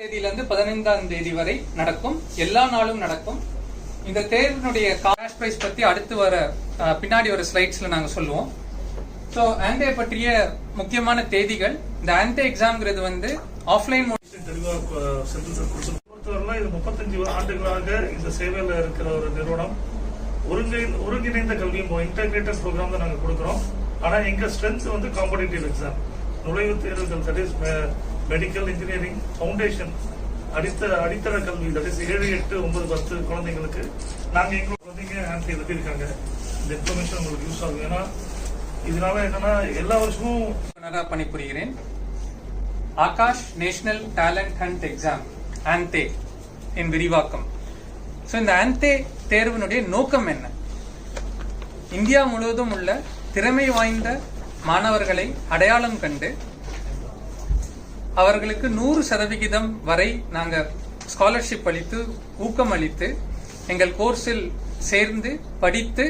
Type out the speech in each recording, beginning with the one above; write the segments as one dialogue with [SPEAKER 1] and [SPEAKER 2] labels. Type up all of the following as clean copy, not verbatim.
[SPEAKER 1] தேதியிலிருந்து 15ஆம் தேதி வரை நடக்கும். எல்லா நாளும் நடக்கும். இந்த தேர்வினுடைய கேஷ் பிரைஸ் பத்தி அடுத்து வர பின்னாடி ஒரு ஸ்லைட்ஸ்ல நாங்க சொல்லுவோம். ஸோ ஆன்டே பற்றிய முக்கியமான தேதிகள். இந்த ஆன்டே எக்ஸாம்ங்கிறது வந்து ஆஃப்லைன்
[SPEAKER 2] பொறுத்தவரை இது 35 ஆண்டுகளாக இந்த சேவையில் இருக்கிற ஒரு நிறுவனம். ஒருங்கிணைந்த கல்வி இன்டகிரேட்டட் ப்ரோக்ராம் தான் நாங்கள் கொடுக்குறோம். ஆனால் எங்க ஸ்ட்ரென்த் வந்து காம்படிட்டிவ் எக்ஸாம், நுழைவுத் தேர்வுகள், that is medical, engineering, foundation, அடித்தர கல்வி, தட் இஸ் 7, 8, 9, 10 குழந்தைங்களுக்கு நாங்கள் எங்களோட குழந்தைங்க ஆன்டி எழுதியிருக்காங்க. இந்த இன்ஃபர்மேஷன் உங்களுக்கு யூஸ் ஆகும். ஏன்னா இதனால என்னன்னா எல்லா வருஷமும்
[SPEAKER 1] பணிபுரிகிறேன். Aakash national talent hunt exam ANTHE இன் விரிவாக்கம். ஸோ இந்த ஆன்டே தேர்வினுடைய நோக்கம் என்ன? இந்தியா முழுவதும் உள்ள திறமை வாய்ந்த மாணவர்களை அடையாளம் கண்டு அவர்களுக்கு 100% வரை நாங்கள் ஸ்காலர்ஷிப் அளித்து ஊக்கம் அளித்து எங்கள் கோர்ஸில் சேர்ந்து படித்து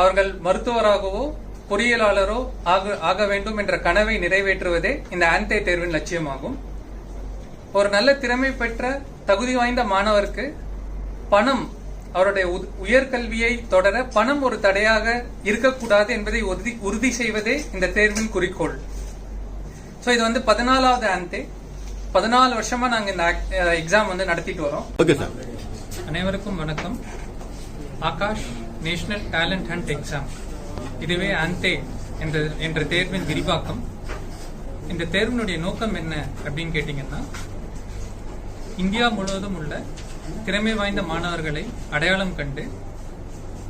[SPEAKER 1] அவர்கள் மருத்துவராகவோ பொறியியலாளரோ ஆக வேண்டும் என்ற கனவை நிறைவேற்றுவதே இந்த ஆன்டே தேர்வின் லட்சியமாகும். ஒரு நல்ல திறமை பெற்ற தகுதி வாய்ந்த மாணவருக்கு பணம், அவருடைய உயர்கல்வியை தொடர பணம் ஒரு தடையாக இருக்கக்கூடாது என்பதை உறுதி செய்வதே இந்த தேர்வின் குறிக்கோள். ஸோ இது வந்து 14வது ஆன்டே. 14 வருஷமா நாங்க இந்த எக்ஸாம் வந்து நடத்திட்டு வரோம். அனைவருக்கும் வணக்கம். Aakash national talent hunt exam, இதுவே ஆன்டே என்ற தேர்வின் விரிவாக்கம். இந்த தேர்வினுடைய நோக்கம் என்ன அப்படின்னு கேட்டீங்கன்னா, இந்தியா முழுவதும் உள்ள திறமை வாய்ந்த மாணவர்களை அடையாளம் கண்டு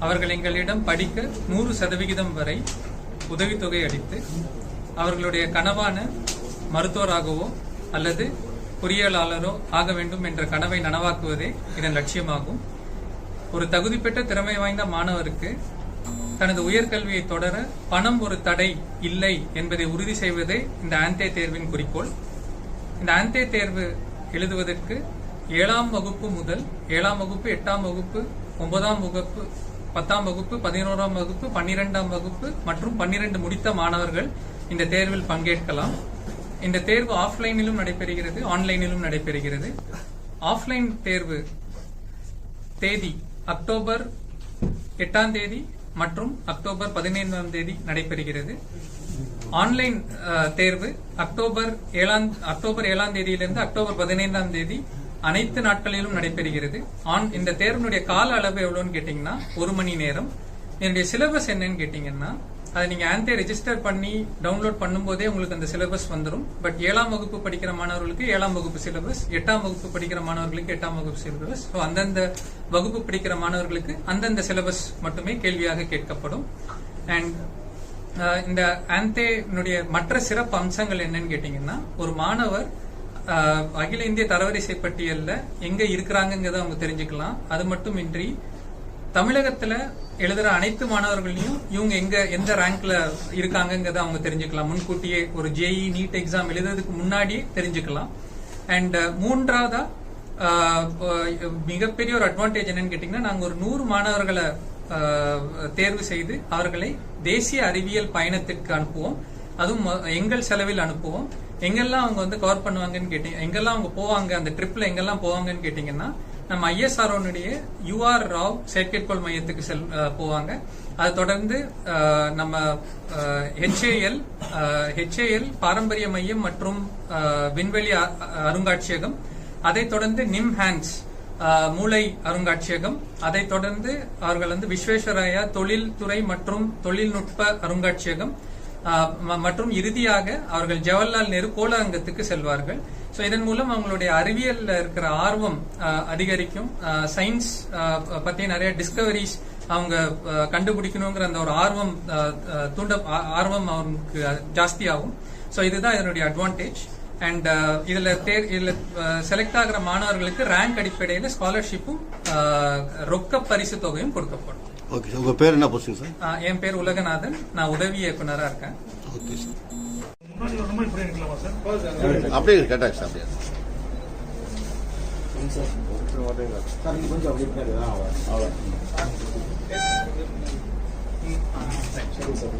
[SPEAKER 1] அவர்கள் எங்களிடம் படிக்க 100% வரை உதவித்தொகை அளித்து அவர்களுடைய கனவான மருத்துவராகவோ அல்லது பொறியியலாளரோ ஆக வேண்டும் என்ற கனவை நனவாக்குவதே இதன் லட்சியமாகும். ஒரு தகுதி பெற்ற திறமை வாய்ந்த மாணவருக்கு தனது உயர்கல்வியை தொடர பணம் ஒரு தடை இல்லை என்பதை உறுதி செய்வதே இந்த ஆன்டே தேர்வின் குறிக்கோள். இந்த ஆன்டே தேர்வு எழுதுவதற்கு 7ஆம் வகுப்பு முதல் 7ஆம் வகுப்பு, 8ஆம் வகுப்பு, 9ஆம் வகுப்பு, 10ஆம் வகுப்பு, 11ஆம் வகுப்பு, 12ஆம் வகுப்பு மற்றும் 12 முடித்த மாணவர்கள் இந்த தேர்வில் பங்கேற்கலாம். இந்த தேர்வு ஆஃப்லைனிலும் நடைபெறுகிறது, ஆன்லைனிலும் நடைபெறுகிறது. ஆஃப்லைன் தேர்வு தேதி அக்டோபர் 8ஆம் தேதி மற்றும் அக்டோபர் 15ஆம் தேதி நடைபெறுகிறது. ஆன்லைன் தேர்வு அக்டோபர் 7ஆம் தேதியிலிருந்து அக்டோபர் 15ஆம் தேதி அனைத்து நாட்களிலும் நடைபெறுகிறது. இந்த தேர்வினுடைய கால அளவு எவ்வளவுன்னு கேட்டீங்கன்னா 1 மணி நேரம். என்னுடைய சிலபஸ் என்னன்னு கேட்டீங்கன்னா, அதை நீங்க ஆன்டே ரெஜிஸ்டர் பண்ணி டவுன்லோட் பண்ணும்போதே உங்களுக்கு அந்த சிலபஸ் வந்துடும். பட் 7ஆம் வகுப்பு படிக்கிற மாணவர்களுக்கு 7ஆம் வகுப்பு சிலபஸ், 8ஆம் வகுப்பு படிக்கிற மாணவர்களுக்கு 8ஆம் வகுப்பு சிலபஸ். ஸோ அந்தந்த வகுப்பு படிக்கிற மாணவர்களுக்கு அந்தந்த சிலபஸ் மட்டுமே கேள்வியாக கேட்கப்படும். அண்ட் இந்த ஆன்டேனுடைய மற்ற சிறப்பு அம்சங்கள் என்னன்னு கேட்டீங்கன்னா, ஒரு மாணவர் அகில இந்திய தரவரிசை பட்டியல்ல எங்க இருக்கிறாங்கிறத அவங்க தெரிஞ்சுக்கலாம். அது மட்டுமின்றி தமிழகத்துல எழுதுற அனைத்து மாணவர்களையும் இவங்க எந்த ரேங்க்ல இருக்காங்கிறத அவங்க தெரிஞ்சுக்கலாம். முன்கூட்டியே ஒரு ஜேஇ, நீட் எக்ஸாம் எழுதுறதுக்கு முன்னாடியே தெரிஞ்சுக்கலாம். அண்ட் மூன்றாவதா மிகப்பெரிய ஒரு அட்வான்டேஜ் என்னன்னு கேட்டீங்கன்னா, நாங்க ஒரு 100 மாணவர்களை தேர்வு செய்து அவர்களை தேசிய அறிவியல் பயணத்திற்கு அனுப்புவோம். அதுவும் எங்கள் செலவில் அனுப்புவோம். எங்கெல்லாம் அவங்க வந்து கவர் பண்ணுவாங்கன்னு கேட்டீங்க, எங்கெல்லாம் அவங்க போவாங்க, அந்த ட்ரிப்ல எங்கெல்லாம் போவாங்கன்னு கேட்டீங்கன்னா, நம்ம ISRO-னுடைய UR ராவ் செயற்கைக்கோள் மையத்துக்கு போவாங்க. அதை தொடர்ந்து நம்ம HAL பாரம்பரிய மையம் மற்றும் விண்வெளி அருங்காட்சியகம், அதை தொடர்ந்து நிம்ஹான்ஸ் மூளை அருங்காட்சியகம், அதை தொடர்ந்து அவர்கள் வந்து விஸ்வேஸ்வரய்யா தொழில்துறை மற்றும் தொழில்நுட்ப அருங்காட்சியகம் மற்றும் இறுதியாக அவர்கள் ஜவஹர்லால் நேரு கோளரங்கத்துக்கு செல்வார்கள். ஸோ இதன் மூலம் அவங்களுடைய அறிவியல்ல இருக்கிற ஆர்வம் அதிகரிக்கும். சயின்ஸ் பத்தி நிறைய டிஸ்கவரிஸ் அவங்க கண்டுபிடிக்கணுங்கிற அந்த ஒரு ஆர்வம் அவங்களுக்கு ஜாஸ்தி ஆகும். ஸோ இதுதான் இதனுடைய அட்வான்டேஜ். அண்ட் இதுல செலக்ட் ஆகிற மாணவர்களுக்கு ரேங்க் அடிப்படையில் ஸ்காலர்ஷிப்பும் ரொக்க பரிசு தொகையும் கொடுக்கப்படும்.
[SPEAKER 3] ஓகே சார், உங்க பேர் என்ன போஸ்டிங் சார்?
[SPEAKER 1] என் பேர் உலகநாதன். நான் உதவி இயக்குனரா இருக்கேன்.
[SPEAKER 3] Okay sir.
[SPEAKER 2] முன்னாடி வரணுமா இப்படி இருக்கலாமா சார்?
[SPEAKER 3] அப்படியே கேட்டாச்சு சார். அப்படியே
[SPEAKER 4] சார் நீங்க கொஞ்சம் அப்படியே அவ்வளோ. சரி சார்.